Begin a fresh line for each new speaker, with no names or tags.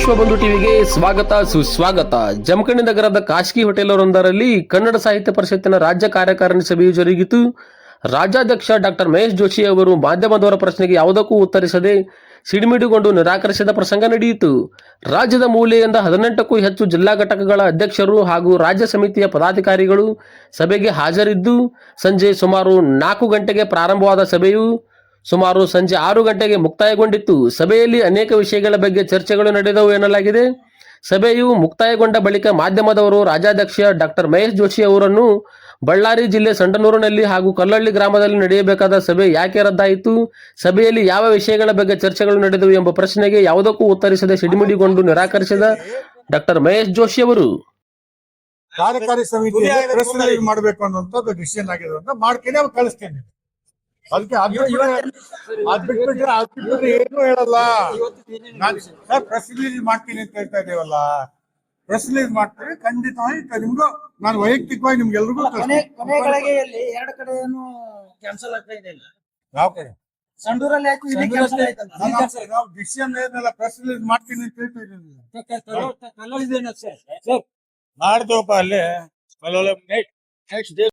ವಿಶ್ವಬಂಧು ಟಿವಿಗೆ ಸ್ವಾಗತ ಸುಸ್ವಾಗತ. ಜಮಖಂಡಿ ನಗರದ ಖಾಸಗಿ ಹೋಟೆಲೊಂದರಲ್ಲಿ ಕನ್ನಡ ಸಾಹಿತ್ಯ ಪರಿಷತ್ತಿನ ರಾಜ್ಯ ಕಾರ್ಯಕಾರಿಣಿ ಸಭೆಯು ಜರುಗಿತು. ರಾಜ್ಯಾಧ್ಯಕ್ಷ ಡಾಕ್ಟರ್ ಮಹೇಶ್ ಜೋಶಿ ಅವರು ಮಾಧ್ಯಮದವರ ಪ್ರಶ್ನೆಗೆ ಯಾವುದಕ್ಕೂ ಉತ್ತರಿಸದೆ ಸಿಡಿಮಿಡಿಗೊಂಡು ನಿರಾಕರಿಸಿದ ಪ್ರಸಂಗ ನಡೆಯಿತು. ರಾಜ್ಯದ ಮೂಲೆಯಿಂದ 18ಕ್ಕೂ ಹೆಚ್ಚು ಜಿಲ್ಲಾ ಘಟಕಗಳ ಅಧ್ಯಕ್ಷರು ಹಾಗೂ ರಾಜ್ಯ ಸಮಿತಿಯ ಪದಾಧಿಕಾರಿಗಳು ಸಭೆಗೆ ಹಾಜರಿದ್ದು, ಸಂಜೆ ಸುಮಾರು 4 ಗಂಟೆಗೆ ಪ್ರಾರಂಭವಾದ ಸಭೆಯು ಸುಮಾರು ಸಂಜೆ 6 ಗಂಟೆಗೆ ಮುಕ್ತಾಯಗೊಂಡಿತ್ತು. ಸಭೆಯಲ್ಲಿ ಅನೇಕ ವಿಷಯಗಳ ಬಗ್ಗೆ ಚರ್ಚೆಗಳು ನಡೆದವು ಎನ್ನಲಾಗಿದೆ. ಸಭೆಯು ಮುಕ್ತಾಯಗೊಂಡ ಬಳಿಕ ಮಾಧ್ಯಮದವರು ರಾಜ್ಯಾಧ್ಯಕ್ಷ ಡಾಕ್ಟರ್ ಮಹೇಶ್ ಜೋಶಿ ಅವರನ್ನು ಬಳ್ಳಾರಿ ಜಿಲ್ಲೆ ಸಂಡನೂರಿನಲ್ಲಿ ಹಾಗೂ ಕಲ್ಲಳ್ಳಿ ಗ್ರಾಮದಲ್ಲಿ ನಡೆಯಬೇಕಾದ ಸಭೆ ಯಾಕೆ ರದ್ದಾಯಿತು, ಸಭೆಯಲ್ಲಿ ಯಾವ ವಿಷಯಗಳ ಬಗ್ಗೆ ಚರ್ಚೆಗಳು ನಡೆದವು ಎಂಬ ಪ್ರಶ್ನೆಗೆ ಯಾವುದಕ್ಕೂ ಉತ್ತರಿಸದೆ ಸಿಡಿಮಿಡಿಗೊಂಡು ನಿರಾಕರಿಸಿದ ಡಾಕ್ಟರ್ ಮಹೇಶ್ ಜೋಶಿ ಅವರು
ಕಾರ್ಯಕಾರಿ ಸಮಿತಿ ಮಾಡಬೇಕು ಅನ್ನುವಂಥದ್ದು ಡಿಸಿಷನ್ ಆಗಿದೆ ಅಂತ ಮಾಡ್ತೀನಿ, ಅವ್ರು ಕಳಿಸ್ತೇನೆ. ಅದಕ್ಕೆ ಬಿಟ್ಬಿಟ್ರೆ ಏನು ಹೇಳಲ್ಲ. ಸರ್ ಪ್ರೆಸ್ ರಿಲೀಸ್ ಮಾಡ್ತೀನಿ ಅಂತ ಹೇಳ್ತಾ ಇದ್ದೇವಲ್ಲ, ಪ್ರೆಸ್ ರಿಲೀಸ್ ಮಾಡ್ತೀವಿ ಖಂಡಿತವಾಗಿ. ನಿಮ್ಗೂ ನಾನು ವೈಯಕ್ತಿಕವಾಗಿ ನಿಮ್ಗೆಲ್ರಿಗೂ
ಎರಡು ಕಡೆ ಕ್ಯಾನ್ಸಲ್ ಆಗ್ತಾ ಇದೆ.
ಯಾವ ಕಡೆ
ಸಂಡೂರಲ್ಲಿ
ನಾವು ಡಿಸಿಷನ್ ಏನೆಲ್ಲ ಪ್ರೆಸ್ ರಿಲೀಸ್ ಮಾಡ್ತೀನಿ ಅಂತ ಹೇಳ್ತಾ ಇದ್ದೀನಿ. ಮಾಡ್ದೇವಪ್ಪ ಅಲ್ಲೇ